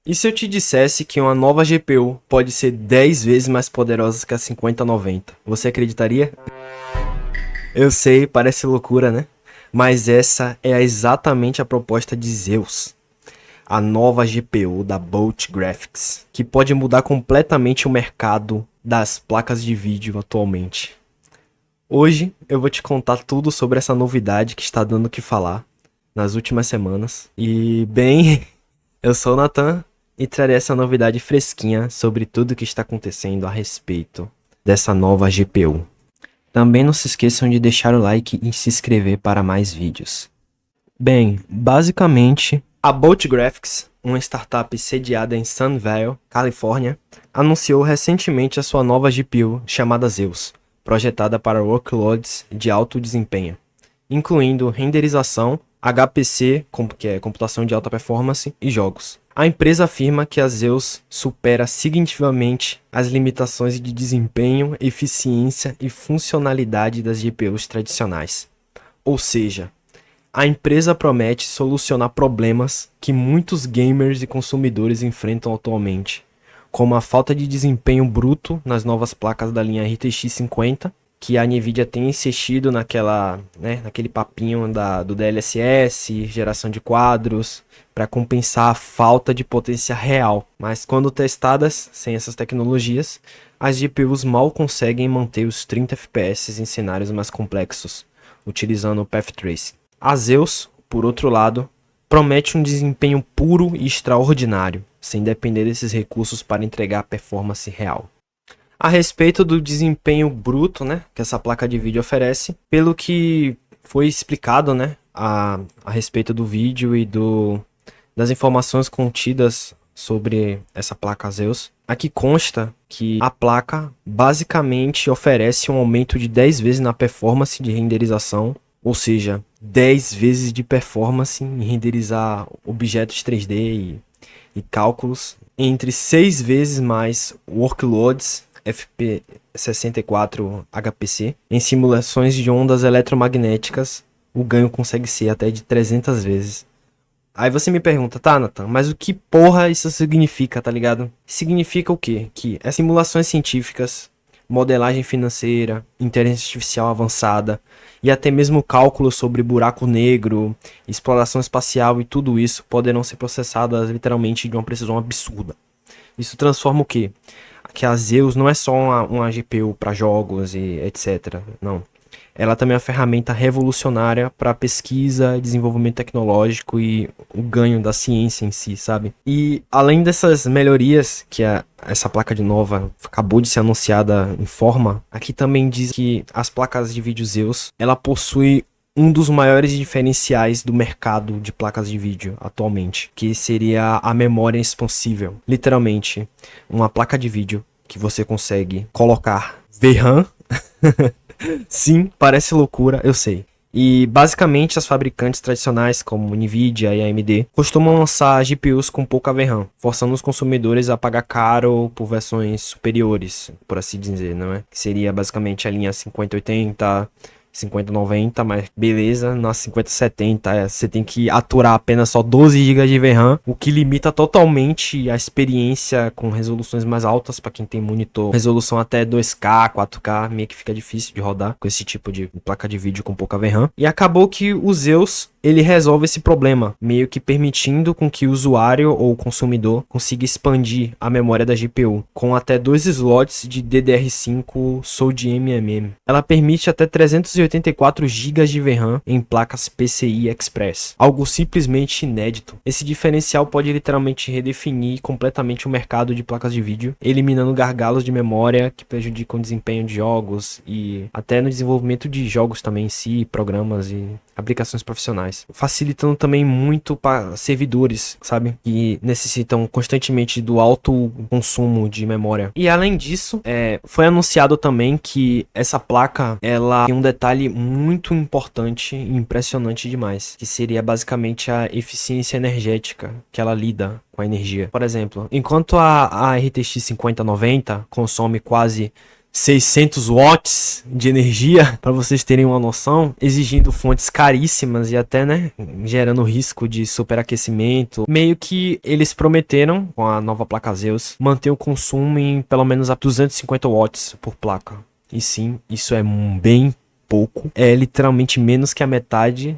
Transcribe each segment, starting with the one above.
E se eu te dissesse que uma nova GPU pode ser 10 vezes mais poderosa que a 5090? Você acreditaria? Eu sei, parece loucura, né? Mas essa é exatamente a proposta de Zeus, a nova GPU da Bolt Graphics, que pode mudar completamente o mercado das placas de vídeo atualmente. Hoje eu vou te contar tudo sobre essa novidade que está dando o que falar nas últimas semanas. E bem, eu sou o Nathan e trarei essa novidade fresquinha sobre tudo o que está acontecendo a respeito dessa nova GPU. Também não se esqueçam de deixar o like e se inscrever para mais vídeos. Bem, basicamente, a Bolt Graphics, uma startup sediada em Sunnyvale, Califórnia, anunciou recentemente a sua nova GPU chamada Zeus, projetada para workloads de alto desempenho, incluindo renderização, HPC, que é computação de alta performance, e jogos. A empresa afirma que a Zeus supera significativamente as limitações de desempenho, eficiência e funcionalidade das GPUs tradicionais. Ou seja, a empresa promete solucionar problemas que muitos gamers e consumidores enfrentam atualmente, como a falta de desempenho bruto nas novas placas da linha RTX 50, que a Nvidia tem insistido naquele papinho do DLSS, geração de quadros, para compensar a falta de potência real. Mas quando testadas sem essas tecnologias, as GPUs mal conseguem manter os 30 FPS em cenários mais complexos, utilizando o Path Tracing. A Zeus, por outro lado, promete um desempenho puro e extraordinário, sem depender desses recursos para entregar performance real. A respeito do desempenho bruto, que essa placa de vídeo oferece, pelo que foi explicado, a respeito do vídeo e das informações contidas sobre essa placa Zeus, aqui consta que a placa basicamente oferece um aumento de 10 vezes na performance de renderização, ou seja, 10 vezes de performance em renderizar objetos 3D e cálculos, entre 6 vezes mais workloads FP64 HPC. Em simulações de ondas eletromagnéticas, o ganho consegue ser até de 300 vezes. Aí você me pergunta, tá, Nathan, mas o que porra isso significa, tá ligado? Significa o quê? Que as simulações científicas, modelagem financeira, inteligência artificial avançada e até mesmo cálculos sobre buraco negro, exploração espacial e tudo isso poderão ser processadas literalmente de uma precisão absurda. Isso transforma o quê? Que a Zeus não é só uma GPU para jogos e etc. Não. Ela também é uma ferramenta revolucionária para pesquisa, desenvolvimento tecnológico e o ganho da ciência em si, sabe? E além dessas melhorias que essa placa de nova acabou de ser anunciada em forma, aqui também diz que as placas de vídeo Zeus, ela possui um dos maiores diferenciais do mercado de placas de vídeo atualmente, que seria a memória expansível. Literalmente, uma placa de vídeo que você consegue colocar VRAM. Sim, parece loucura, eu sei. E basicamente as fabricantes tradicionais como Nvidia e AMD costumam lançar GPUs com pouca VRAM, forçando os consumidores a pagar caro por versões superiores, por assim dizer, não é? Que seria basicamente a linha 5080, 5090, mas beleza, na 5070 você tem que aturar apenas só 12 GB de VRAM, o que limita totalmente a experiência com resoluções mais altas para quem tem monitor resolução até 2K, 4K, meio que fica difícil de rodar com esse tipo de placa de vídeo com pouca VRAM. E acabou que o Zeus ele resolve esse problema, meio que permitindo com que o usuário ou o consumidor consiga expandir a memória da GPU com até 2 slots de DDR5 SOLIDMM. Ela permite até 384 GB de VRAM em placas PCI Express, algo simplesmente inédito. Esse diferencial pode literalmente redefinir completamente o mercado de placas de vídeo, eliminando gargalos de memória que prejudicam o desempenho de jogos e até no desenvolvimento de jogos também em si, programas e aplicações profissionais, facilitando também muito para servidores, sabe, que necessitam constantemente do alto consumo de memória. E além disso, foi anunciado também que essa placa ela tem um detalhe muito importante e impressionante demais, que seria basicamente a eficiência energética que ela lida com a energia. Por exemplo, enquanto a RTX 5090 consome quase 600 watts de energia, para vocês terem uma noção, exigindo fontes caríssimas e até, né, gerando risco de superaquecimento. Meio que eles prometeram, com a nova placa Zeus, manter o consumo em pelo menos a 250 watts por placa. E sim, isso é bem pouco, é literalmente menos que a metade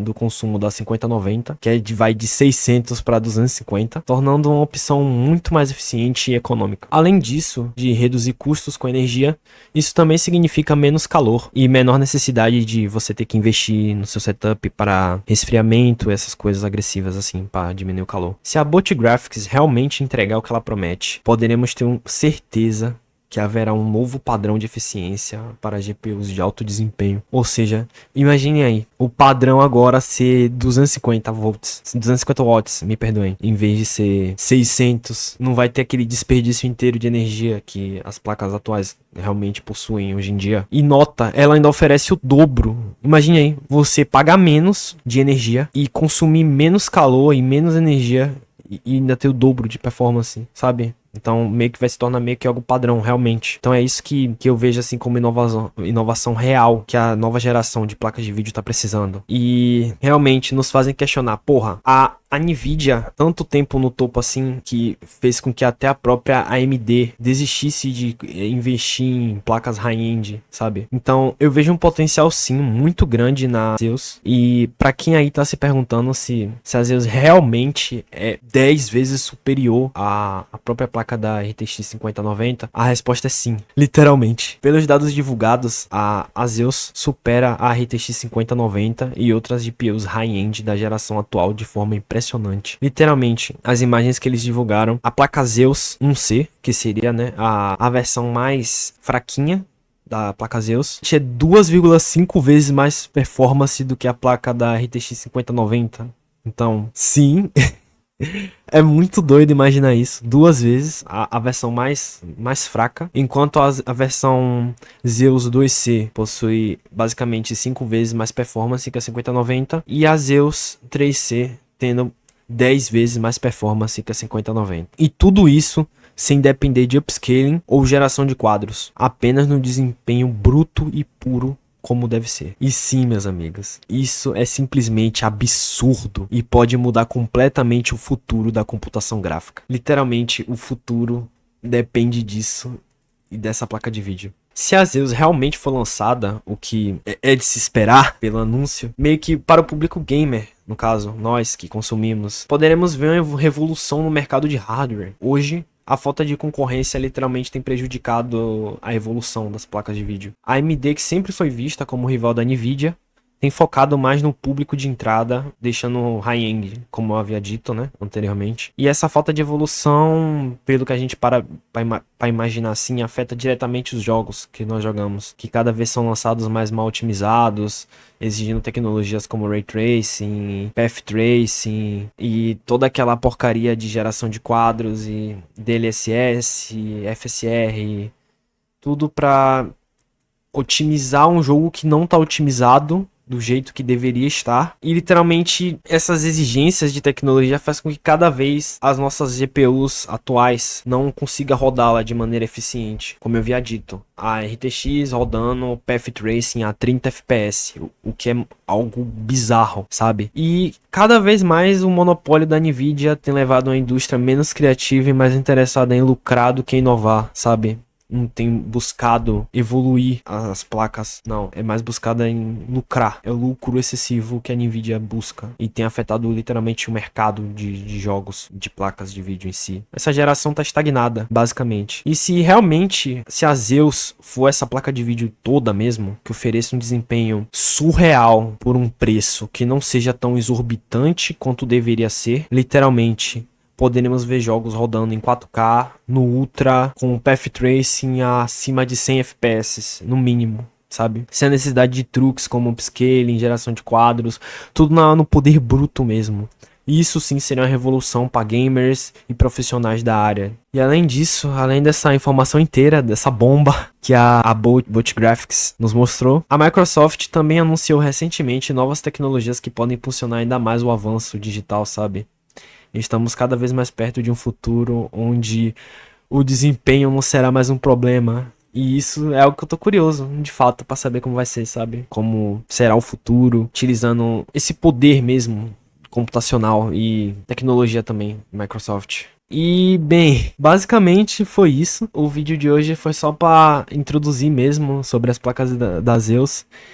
do consumo da 5090, que vai de 600 para 250, tornando uma opção muito mais eficiente e econômica. Além disso, de reduzir custos com energia, isso também significa menos calor e menor necessidade de você ter que investir no seu setup para resfriamento, essas coisas agressivas assim, para diminuir o calor. Se a Bolt Graphics realmente entregar o que ela promete, poderemos ter certeza que haverá um novo padrão de eficiência para GPUs de alto desempenho. Ou seja, imagine aí, o padrão agora ser 250 volts, 250 watts, me perdoem, em vez de ser 600, não vai ter aquele desperdício inteiro de energia que as placas atuais realmente possuem hoje em dia. E nota, ela ainda oferece o dobro. Imagine aí, você pagar menos de energia e consumir menos calor e menos energia e ainda ter o dobro de performance, sabe? Então, meio que vai se tornar meio que algo padrão, realmente. Então, é isso que eu vejo, assim, como inovação real que a nova geração de placas de vídeo tá precisando. E, realmente, nos fazem questionar, porra, a Nvidia, tanto tempo no topo assim, que fez com que até a própria AMD desistisse de investir em placas high-end, sabe? Então, eu vejo um potencial, sim, muito grande na Zeus. E, pra quem aí tá se perguntando se a Zeus realmente é 10 vezes superior à própria placa da RTX 5090, a resposta é sim, literalmente. Pelos dados divulgados, a Zeus supera a RTX 5090 e outras GPUs high-end da geração atual de forma impressionante. Literalmente, as imagens que eles divulgaram, a placa Zeus 1C, que seria, né, a versão mais fraquinha da placa Zeus, tinha 2,5 vezes mais performance do que a placa da RTX 5090. Então, sim... É muito doido imaginar isso. 2 vezes a versão mais fraca, enquanto a versão Zeus 2C possui basicamente 5 vezes mais performance que a 5090, e a Zeus 3C tendo 10 vezes mais performance que a 5090. E tudo isso sem depender de upscaling ou geração de quadros, apenas no desempenho bruto e puro como deve ser. E sim, meus amigos, isso é simplesmente absurdo e pode mudar completamente o futuro da computação gráfica. Literalmente, o futuro depende disso e dessa placa de vídeo. Se a Zeus realmente for lançada, o que é de se esperar pelo anúncio, meio que para o público gamer, no caso, nós que consumimos, poderemos ver uma revolução no mercado de hardware. Hoje, a falta de concorrência literalmente tem prejudicado a evolução das placas de vídeo. A AMD, que sempre foi vista como rival da Nvidia, tem focado mais no público de entrada, deixando high-end, como eu havia dito, né, anteriormente. E essa falta de evolução, pelo que a gente para imaginar assim, afeta diretamente os jogos que nós jogamos, que cada vez são lançados mais mal otimizados, exigindo tecnologias como Ray Tracing, Path Tracing e toda aquela porcaria de geração de quadros e DLSS, FSR, tudo para otimizar um jogo que não está otimizado do jeito que deveria estar. E literalmente essas exigências de tecnologia faz com que cada vez as nossas GPUs atuais não consiga rodá-la de maneira eficiente. Como eu havia dito, a RTX rodando Path Tracing a 30 FPS, o que é algo bizarro, sabe? E cada vez mais o monopólio da Nvidia tem levado uma indústria menos criativa e mais interessada em lucrar do que inovar, sabe? Não tem buscado evoluir as placas, não, é mais buscada em lucrar, é o lucro excessivo que a Nvidia busca e tem afetado literalmente o mercado de jogos, de placas de vídeo em si. Essa geração tá estagnada, basicamente. E se a Zeus for essa placa de vídeo toda mesmo, que ofereça um desempenho surreal por um preço que não seja tão exorbitante quanto deveria ser, literalmente poderemos ver jogos rodando em 4K, no Ultra, com Path Tracing acima de 100 FPS, no mínimo, sabe? Sem a necessidade de truques como upscaling, geração de quadros, tudo no poder bruto mesmo. Isso sim seria uma revolução para gamers e profissionais da área. E além disso, além dessa informação inteira, dessa bomba que a Bolt Graphics nos mostrou, a Microsoft também anunciou recentemente novas tecnologias que podem impulsionar ainda mais o avanço digital, sabe? Estamos cada vez mais perto de um futuro onde o desempenho não será mais um problema E isso é algo que eu tô curioso, de fato, pra saber como vai ser, sabe? Como será o futuro, utilizando esse poder mesmo computacional e tecnologia também, Microsoft. E, bem, basicamente foi isso. O vídeo de hoje foi só pra introduzir mesmo sobre as placas da Zeus.